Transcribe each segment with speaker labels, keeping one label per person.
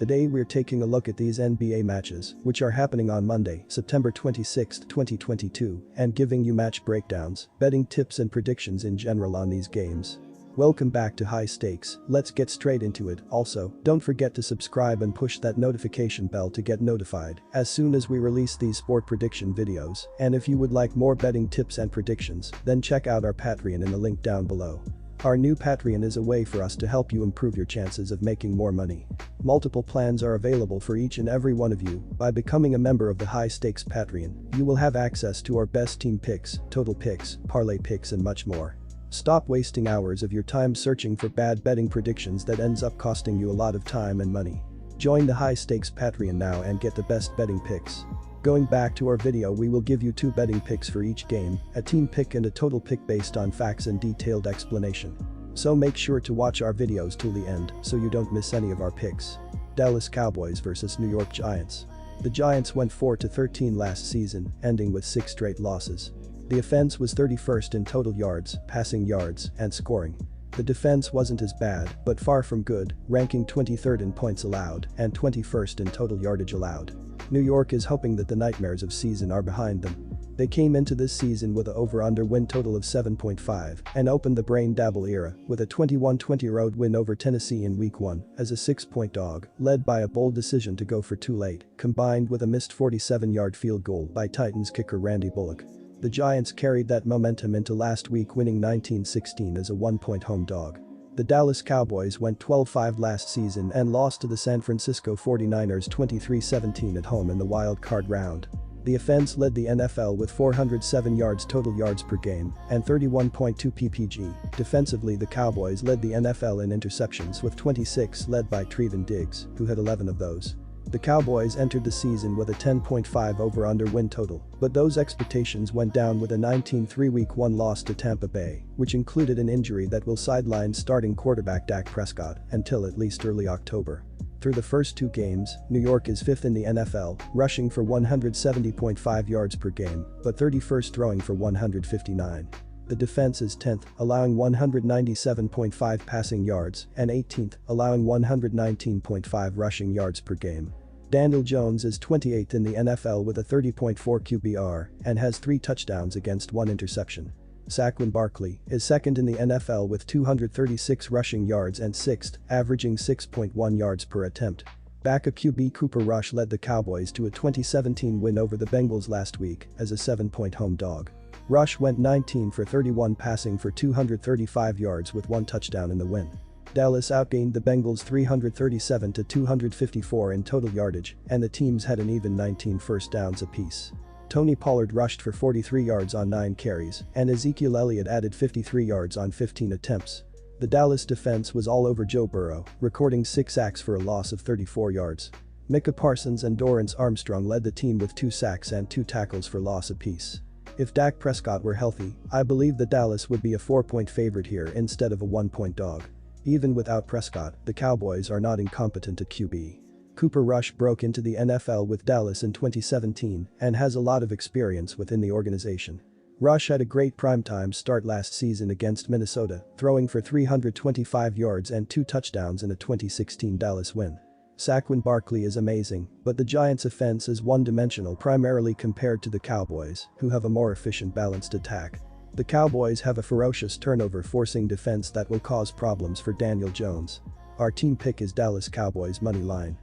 Speaker 1: Today we're taking a look at these NBA matches, which are happening on Monday, September 26, 2022, and giving you match breakdowns, betting tips and predictions in general on these games. Welcome back to High Stakes, let's get straight into it. Also, don't forget to subscribe and push that notification bell to get notified as soon as we release these sport prediction videos, and if you would like more betting tips and predictions, then check out our Patreon in the link down below. Our new Patreon is a way for us to help you improve your chances of making more money. Multiple plans are available for each and every one of you. By becoming a member of the High Stakes Patreon, you will have access to our best team picks, total picks, parlay picks and much more. Stop wasting hours of your time searching for bad betting predictions that ends up costing you a lot of time and money. Join the High Stakes Patreon now and get the best betting picks. Going back to our video, we will give you 2 betting picks for each game, a team pick and a total pick based on facts and detailed explanation. So make sure to watch our videos till the end so you don't miss any of our picks. Dallas Cowboys vs New York Giants. The Giants went 4-13 last season, ending with 6 straight losses. The offense was 31st in total yards, passing yards, and scoring. The defense wasn't as bad, but far from good, ranking 23rd in points allowed and 21st in total yardage allowed. New York is hoping that the nightmares of season are behind them. They came into this season with a over-under win total of 7.5 and opened the brain dabble era with a 21-20 road win over Tennessee in week 1 as a 6-point dog, led by a bold decision to go for too late, combined with a missed 47-yard field goal by Titans kicker Randy Bullock. The Giants carried that momentum into last week, winning 19-16 as a 1-point home dog. The Dallas Cowboys went 12-5 last season and lost to the San Francisco 49ers 23-17 at home in the wild card round. The offense led the NFL with 407 yards total yards per game and 31.2 ppg. Defensively, the Cowboys led the NFL in interceptions with 26, led by Trevon Diggs, who had 11 of those. The Cowboys entered the season with a 10.5 over-under win total, but those expectations went down with a 19-3 Week 1 loss to Tampa Bay, which included an injury that will sideline starting quarterback Dak Prescott until at least early October. Through the first 2 games, New York is 5th in the NFL, rushing for 170.5 yards per game, but 31st throwing for 159. The defense is 10th, allowing 197.5 passing yards, and 18th, allowing 119.5 rushing yards per game. Daniel Jones is 28th in the NFL with a 30.4 QBR and has 3 touchdowns against 1 interception. Saquon Barkley is 2nd in the NFL with 236 rushing yards and 6th, averaging 6.1 yards per attempt. Backup QB Cooper Rush led the Cowboys to a 2017 win over the Bengals last week as a 7-point home dog. Rush went 19 for 31 passing for 235 yards with 1 touchdown in the win. Dallas outgained the Bengals 337-254 in total yardage, and the teams had an even 19 first downs apiece. Tony Pollard rushed for 43 yards on 9 carries, and Ezekiel Elliott added 53 yards on 15 attempts. The Dallas defense was all over Joe Burrow, recording 6 sacks for a loss of 34 yards. Micah Parsons and Dorrance Armstrong led the team with 2 sacks and 2 tackles for loss apiece. If Dak Prescott were healthy, I believe that Dallas would be a 4-point favorite here instead of a 1-point dog. Even without Prescott, the Cowboys are not incompetent at QB. Cooper Rush broke into the NFL with Dallas in 2017 and has a lot of experience within the organization. Rush had a great primetime start last season against Minnesota, throwing for 325 yards and 2 touchdowns in a 2016 Dallas win. Saquon Barkley is amazing, but the Giants' offense is one-dimensional primarily compared to the Cowboys, who have a more efficient balanced attack. The Cowboys have a ferocious turnover-forcing defense that will cause problems for Daniel Jones. Our team pick is Dallas Cowboys money line.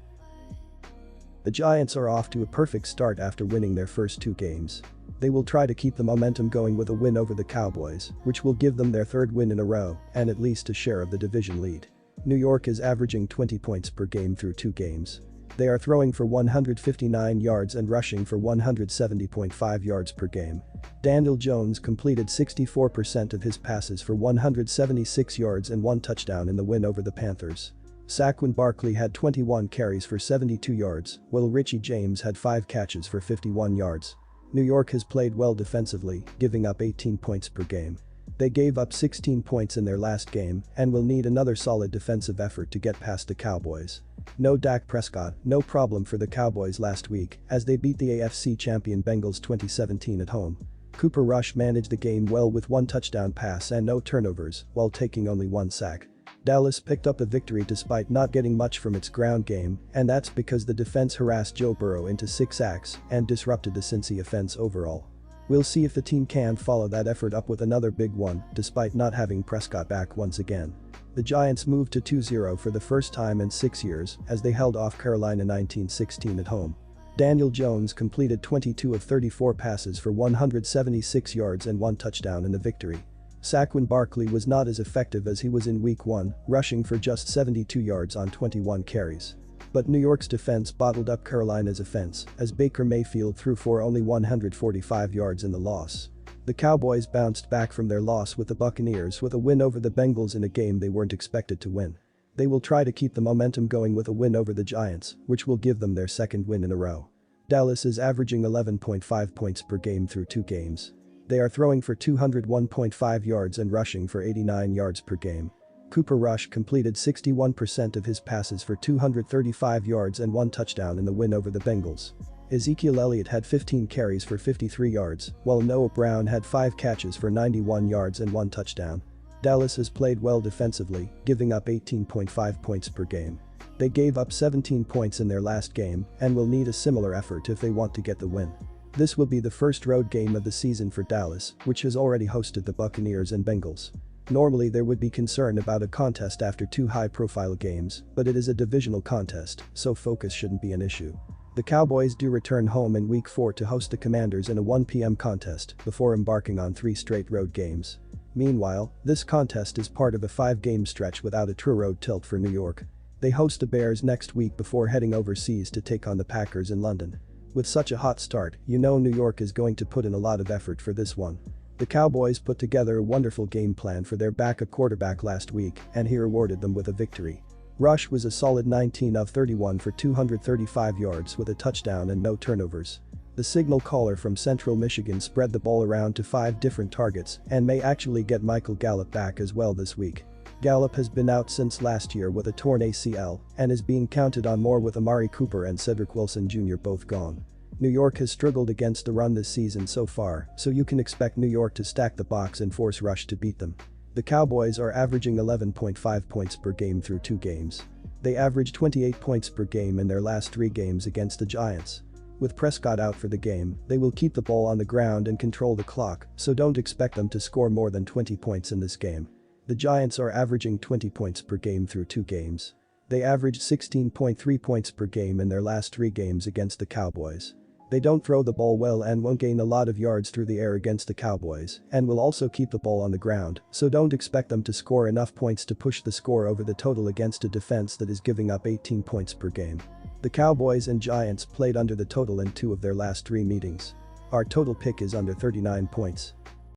Speaker 1: The Giants are off to a perfect start after winning their first 2 games. They will try to keep the momentum going with a win over the Cowboys, which will give them their 3rd win in a row and at least a share of the division lead. New York is averaging 20 points per game through 2 games. They are throwing for 159 yards and rushing for 170.5 yards per game. Daniel Jones completed 64% of his passes for 176 yards and 1 touchdown in the win over the Panthers. Saquon Barkley had 21 carries for 72 yards, while Richie James had 5 catches for 51 yards. New York has played well defensively, giving up 18 points per game. They gave up 16 points in their last game and will need another solid defensive effort to get past the Cowboys. No Dak Prescott, no problem for the Cowboys last week as they beat the AFC champion Bengals 2017 at home. Cooper Rush managed the game well with 1 touchdown pass and no turnovers while taking only 1 sack. Dallas picked up a victory despite not getting much from its ground game, and that's because the defense harassed Joe Burrow into 6 sacks and disrupted the Cincy offense overall. We'll see if the team can follow that effort up with another big one, despite not having Prescott back once again. The Giants moved to 2-0 for the first time in 6 years as they held off Carolina 19-16 at home. Daniel Jones completed 22 of 34 passes for 176 yards and 1 touchdown in the victory. Saquon Barkley was not as effective as he was in Week 1, rushing for just 72 yards on 21 carries. But New York's defense bottled up Carolina's offense as Baker Mayfield threw for only 145 yards in the loss. The Cowboys bounced back from their loss with the Buccaneers with a win over the Bengals in a game they weren't expected to win. They will try to keep the momentum going with a win over the Giants, which will give them their second win in a row. Dallas is averaging 11.5 points per game through 2 games. They are throwing for 201.5 yards and rushing for 89 yards per game. Cooper Rush completed 61% of his passes for 235 yards and 1 touchdown in the win over the Bengals. Ezekiel Elliott had 15 carries for 53 yards, while Noah Brown had 5 catches for 91 yards and 1 touchdown. Dallas has played well defensively, giving up 18.5 points per game. They gave up 17 points in their last game and will need a similar effort if they want to get the win. This will be the first road game of the season for Dallas, which has already hosted the Buccaneers and Bengals. Normally there would be concern about a contest after 2 high-profile games, but it is a divisional contest, so focus shouldn't be an issue. The Cowboys do return home in Week 4 to host the Commanders in a 1 p.m. contest before embarking on 3 straight road games. Meanwhile, this contest is part of a 5-game stretch without a true road tilt for New York. They host the Bears next week before heading overseas to take on the Packers in London. With such a hot start, you know New York is going to put in a lot of effort for this one. The Cowboys put together a wonderful game plan for their backup quarterback last week, and he rewarded them with a victory. Rush was a solid 19 of 31 for 235 yards with a touchdown and no turnovers. The signal caller from Central Michigan spread the ball around to 5 different targets and may actually get Michael Gallup back as well this week. Gallup has been out since last year with a torn ACL and is being counted on more with Amari Cooper and Cedric Wilson Jr. both gone. New York has struggled against the run this season so far, so you can expect New York to stack the box and force Rush to beat them. The Cowboys are averaging 11.5 points per game through 2 games. They averaged 28 points per game in their last 3 games against the Giants. With Prescott out for the game, they will keep the ball on the ground and control the clock, so don't expect them to score more than 20 points in this game. The Giants are averaging 20 points per game through 2 games. They averaged 16.3 points per game in their last 3 games against the Cowboys. They don't throw the ball well and won't gain a lot of yards through the air against the Cowboys and will also keep the ball on the ground, so don't expect them to score enough points to push the score over the total against a defense that is giving up 18 points per game. The Cowboys and Giants played under the total in 2 of their last 3 meetings. Our total pick is under 39 points.